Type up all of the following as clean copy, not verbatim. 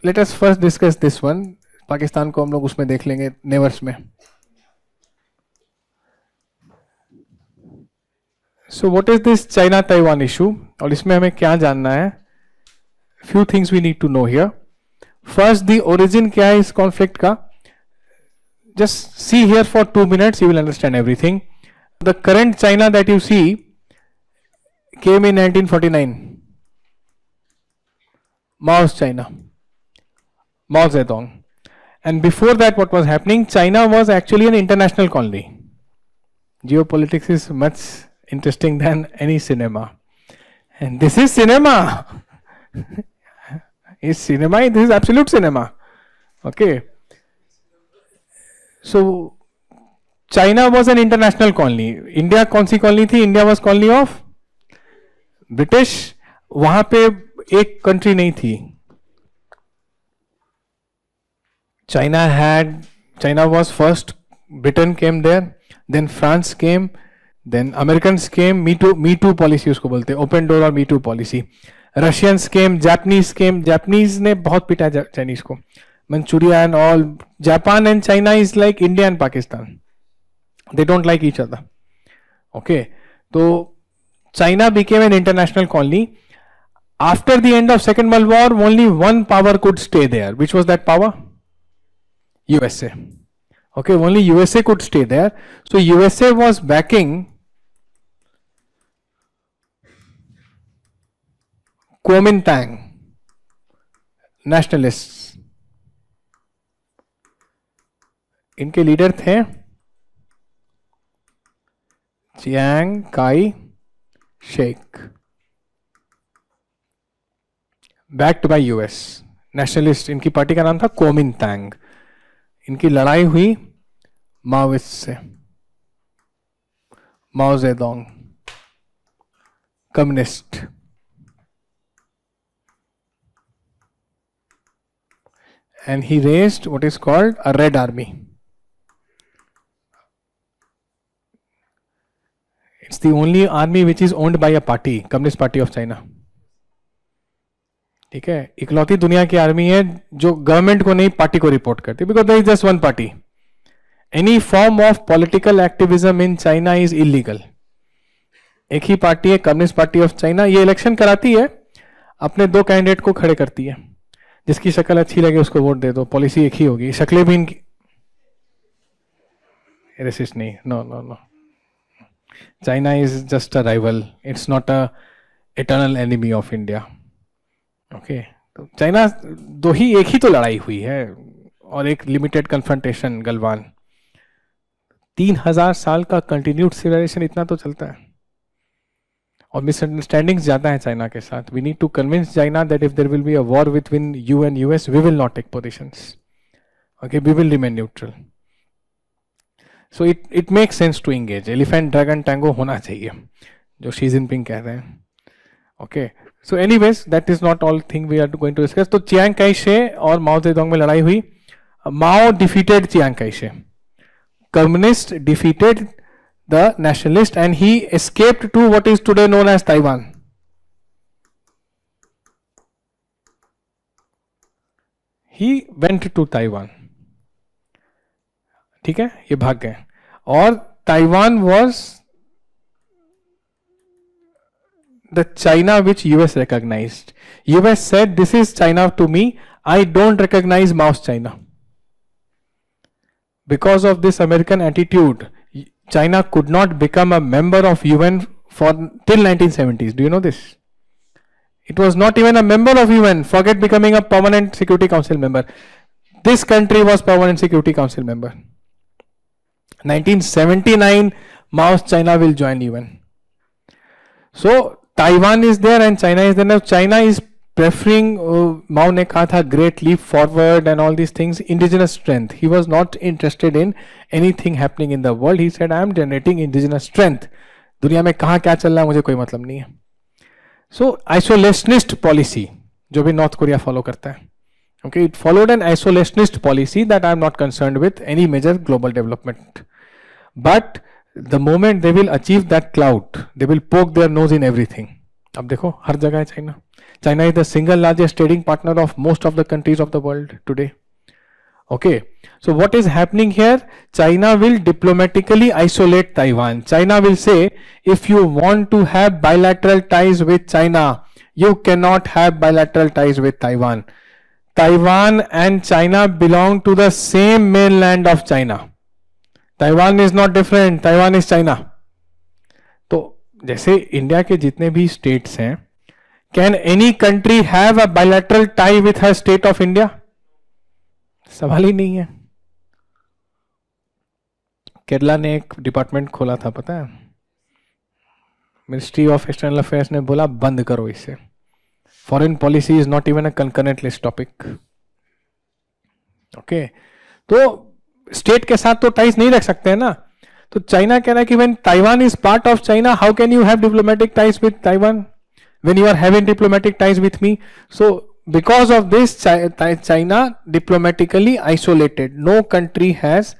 Let us first discuss this one. Pakistan को हम लोग उसमें देख लेंगे नेवर्स में. So what is this China Taiwan issue? और इसमें हमें क्या जानना है? Few things we need to know here. First, the origin क्या है इस conflict का? Just see here for 2 minutes, you will understand everything. The current China that you see came in 1949. Mao's China. Mao Zedong. And before that, what was happening? China was actually an international colony. Geopolitics is much interesting than any cinema. And this is cinema. Is cinema, this is absolute cinema. Okay. So, China was an international colony. India कौन सी colony थी? India was colony of British. वहां पे एक country नहीं थी. China was first, Britain came there, then France came, then Americans came, Me Too policy उसको बोलते हैं, open door और Me Too policy. Russians came, Japanese came, Japanese ने बहुत पिटा Chinese को, Manchuria and all. Japan and China is like India and Pakistan. They don't like each other. Okay, so China became an international colony. After the end of Second World War, only one power could stay there. Which was that power? USA. Okay, only USA could stay there. So USA was backing Kuomintang nationalists. इनके leader थे Chiang Kai Shek, backed by US. Nationalist, इनकी party का नाम था कोमिंतांग. इनकी लड़ाई हुई Maoist से, माओ Zedong, communist. And he raised what is called a Red Army. It's the only army which is owned by a party, Communist Party of China. ठीक है, इकलौती दुनिया की आर्मी है जो गवर्नमेंट को नहीं पार्टी को रिपोर्ट करती, because there is just one party. Any form of political activism in China is illegal. एक ही पार्टी है, कम्युनिस्ट पार्टी ऑफ चाइना. ये इलेक्शन कराती है, अपने दो कैंडिडेट को खड़े करती है, जिसकी शक्ल अच्छी लगे उसको वोट दे दो. पॉलिसी एक ही होगी, शक्लें भी इनकी. रेसिस्ट नहीं, no no no. China is just a rival, it's not a eternal enemy of India. Okay, तो चाइना दो ही, एक ही तो लड़ाई हुई है और एक लिमिटेड कन्फ्रंटेशन गलवान. 3000 साल का कंटिन्यूड सिविलाइजेशन, इतना तो चलता है. और मिसअंडरस्टैंडिंग्स ज्यादा है चाइना के साथ. We need to convince China that if there will be a war between you and US, we will not take positions. Okay, we will remain neutral. So it makes sense to engage. Elephant dragon tango होना चाहिए, जो Xi Jinping कह रहे हैं. Okay, so anyways, that is not all thing we are going to discuss. तो Chiang Kai शे और माओ Zedong में लड़ाई हुई. माओ defeated चियांग काई शे. Communist defeated the nationalist and he escaped to what is today known as Taiwan. He went to Taiwan. ठीक है, ये भाग गए. और Taiwan was the China which US recognized. US said, this is China to me, I don't recognize Mao's China. Because of this American attitude, China could not become a member of UN for till 1970s. Do you know this? It was not even a member of UN. Forget becoming a permanent Security Council member. This country was permanent Security Council member. 1979, Mao's China will join UN. So Taiwan is there and China is there. Now China is preferring, Mao ने कहा था great leap forward and all these things, indigenous strength. He was not interested in anything happening in the world. He said, I am generating indigenous strength. दुनिया में कहाँ क्या चल रहा है मुझे कोई मतलब नहीं है. So isolationist policy जो भी नॉर्थ कोरिया फॉलो करता है. Okay, it followed an isolationist policy that I am not concerned with any major global development. But the moment they will achieve that clout, they will poke their nose in everything. अब देखो हर जगह है China. China is the single largest trading partner of most of the countries of the world today. Okay, so what is happening here? China will diplomatically isolate Taiwan. China will say, if you want to have bilateral ties with China, you cannot have bilateral ties with Taiwan. Taiwan and China belong to the same mainland of China. Taiwan is not different. Taiwan is China. तो जैसे India के जितने भी states हैं, can any country have a bilateral tie with her state of India? सवाल ही नहीं है. केरला ने एक डिपार्टमेंट खोला था, पता है, मिनिस्ट्री ऑफ एक्सटर्नल अफेयर्स ने बोला बंद करो इसे. Foreign policy is not even a concurrent list topic. Okay, तो स्टेट के साथ तो टाइज नहीं रख सकते हैं ना. तो चाइना कह रहा है कि when Taiwan is part of China, how can you have diplomatic ties with Taiwan when you are having diplomatic ties with me? So because of this, China diplomatically isolated. No country has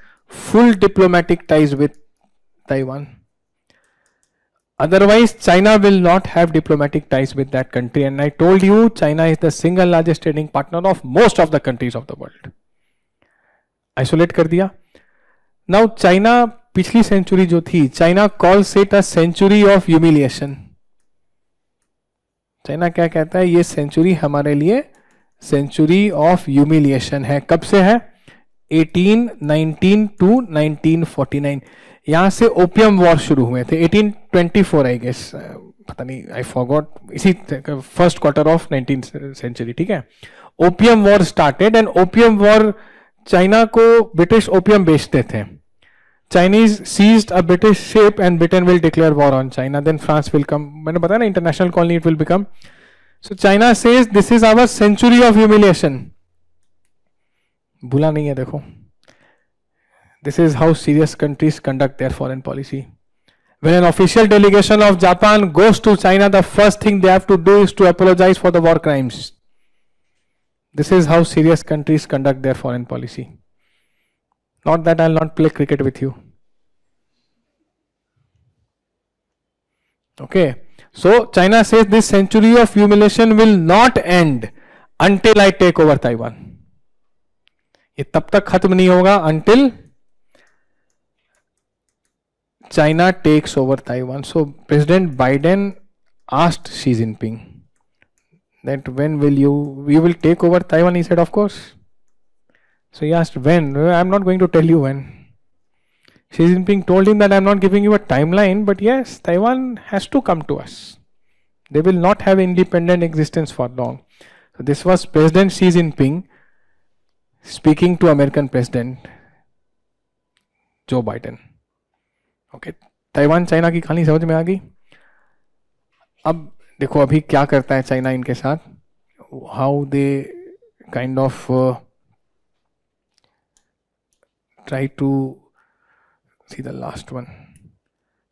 full diplomatic ties with Taiwan. Otherwise, China will not have diplomatic ties with that country. And I told you, China is the single largest trading partner of most of the countries of the world. Isolate कर दिया. Now, China पिछली century जो थी, China calls it a century of humiliation. China क्या कहता है? ये century हमारे लिए सेंचुरी ऑफ ह्यूमिलिएशन है. कब से है? 1819 टू 1949. यहां से ओपियम वॉर शुरू हुए थे. 1824 आई गेस, पता नहीं, आई फॉरगॉट, इसी first quarter of 19th century. ठीक है, opium war started. And opium war, China को ब्रिटिश ओपियम बेचते थे. Chinese seized a British ship and Britain will declare war on China. Then France will come. मैंने बताया ना, international colony it will become. So China says this is our century of humiliation. भूला नहीं है, देखो. This is how serious countries conduct their foreign policy. When an official delegation of Japan goes to China, the first thing they have to do is to apologize for the war crimes. This is how serious countries conduct their foreign policy. Not that I'll not play cricket with you. Okay, so China says this century of humiliation will not end until I take over Taiwan. ये तब तक खत्म नहीं होगा until China takes over Taiwan. So President Biden asked Xi Jinping that when will you will take over Taiwan? He said, of course. So he asked when. I'm not going to tell you when. Xi Jinping told him that I'm not giving you a timeline, but yes, Taiwan has to come to us. They will not have independent existence for long. So this was President Xi Jinping speaking to American President Joe Biden. Okay, Taiwan China की कहानी समझ में आ गई. अब देखो अभी क्या करता है चाइना इनके साथ. How they kind of try to see the last one.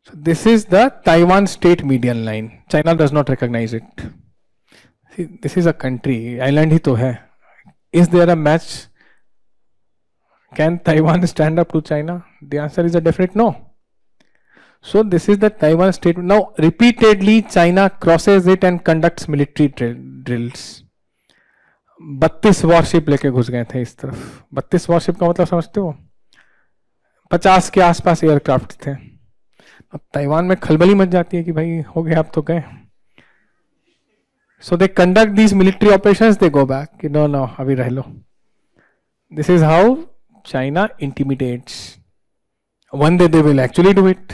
So this is the Taiwan state median line. China does not recognize it. See, this is a country, island ही तो है. Is there a match? Can Taiwan stand up to China? The answer is a definite no. So this is the Taiwan state. Now repeatedly China crosses it and conducts military drills. 32 worship लेके घुस गए थे इस तरफ. 32 worship का मतलब समझते हो? 50 के आसपास एयरक्राफ्ट थे. अब ताइवान में खलबली मच जाती है कि भाई हो गया, अब तो गए. So they conduct these military operations, they go back कि नो नो अभी रह लो. This is how China intimidates. One day they will actually do it.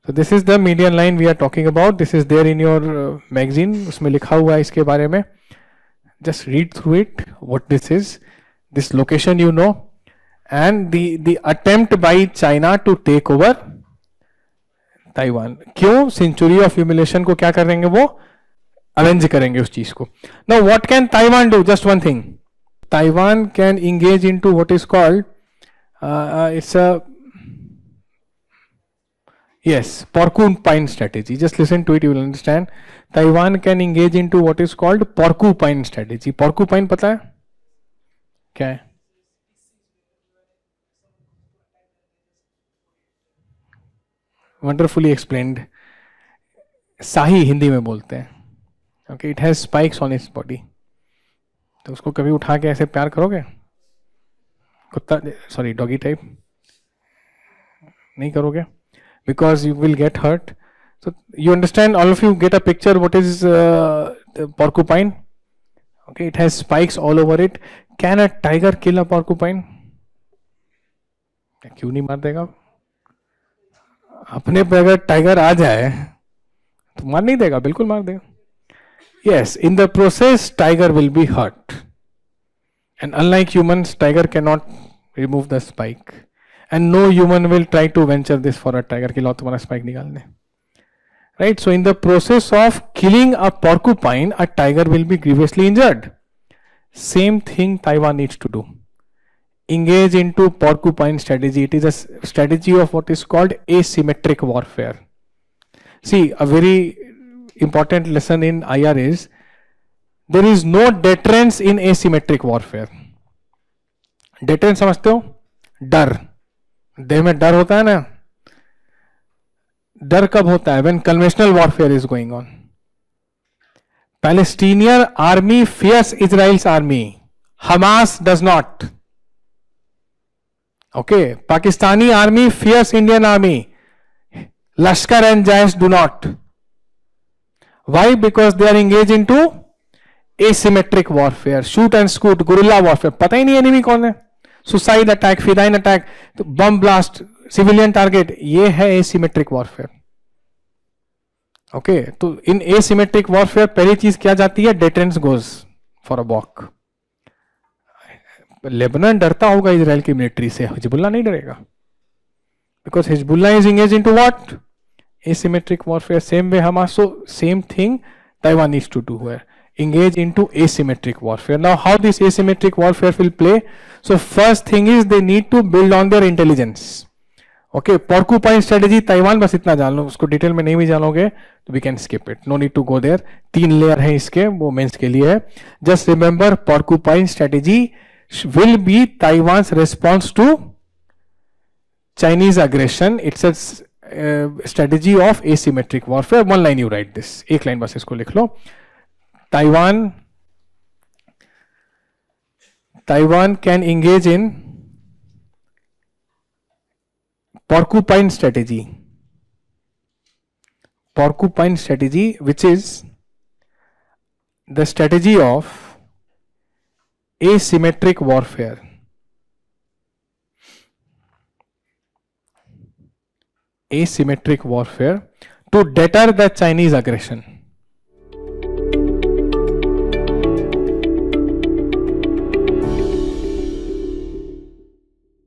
So this is the median line we are talking about. This is there in your magazine. उसमें लिखा हुआ है इसके बारे में. Just read through it what this is. This location you know. And the attempt by China to take over Taiwan. क्यों? Century of humiliation को क्या करेंगे? वो अवेंज करेंगे उस चीज को. Now what can Taiwan do? Just one thing. Taiwan can engage into what is called it's a yes, porcupine strategy. Just listen to it, you will understand. Taiwan can engage into what is called porcupine strategy. Porcupine पता है क्या है? Wonderfully explained. शाही हिंदी में बोलते हैं. Okay, it has spikes on its body. तो उसको कभी उठा के ऐसे प्यार करोगे? कुत्ता, सॉरी डॉगी टाइप नहीं करोगे, because you will get hurt. So you understand, all of you get a picture what is the porcupine. Okay, it has spikes all over it. Can a tiger kill a porcupine? क्यों नहीं मार देगा? अपने पे अगर tiger आ जाए तो मार नहीं देगा, बिल्कुल मार देगा. Yes, in the process tiger will be hurt, and unlike humans, tiger cannot remove the spike, and no human will try to venture this for a tiger कि लो तुम्हारा spike निकाल दे. Right, so in the process of killing a porcupine, a tiger will be grievously injured. Same thing Taiwan needs to do. Engage into porcupine strategy. It is a strategy of what is called asymmetric warfare. See, a very important lesson in IR is there is no deterrence in asymmetric warfare. Deterrence समझते हो? डर. देह में डर होता है ना. डर कब होता है? when conventional warfare is going on. Palestinian army fears Israel's army. Hamas does not. Okay, Pakistani army fears Indian army. Lashkar and Jaish do not. Why? Because they are engaged into asymmetric warfare. Shoot and scoot, guerrilla warfare. पता ही नहीं enemy कौन है. Suicide attack, fidine attack, bomb blast, civilian target. ये है asymmetric warfare. Okay, तो इन asymmetric warfare पहली चीज क्या जाती है? deterrence goes for a walk. Lebanon डरता होगा इजराइल की मिलिट्री से, हिजबुल्लाह नहीं डरेगा, because Hezbollah is engage into what? asymmetric warfare. Same way Hamas. So same thing Taiwan needs to do here. Engage into asymmetric warfare. Now how this asymmetric warfare will play? So first thing is they need to build on their intelligence. Okay, porcupine strategy Taiwan, बस इतना जान लो, उसको detail में नहीं भी जानोगे तो we can skip it, no need to go there. 3 layer है इसके, वो मेंस के लिए है. Just remember porcupine strategy will be Taiwan's response to Chinese aggression. It's a strategy of asymmetric warfare. 1 line you write this, एक line बस इसको लिख लो. Taiwan can engage in porcupine strategy. Porcupine strategy, which is the strategy of asymmetric warfare. Asymmetric warfare to deter the Chinese aggression.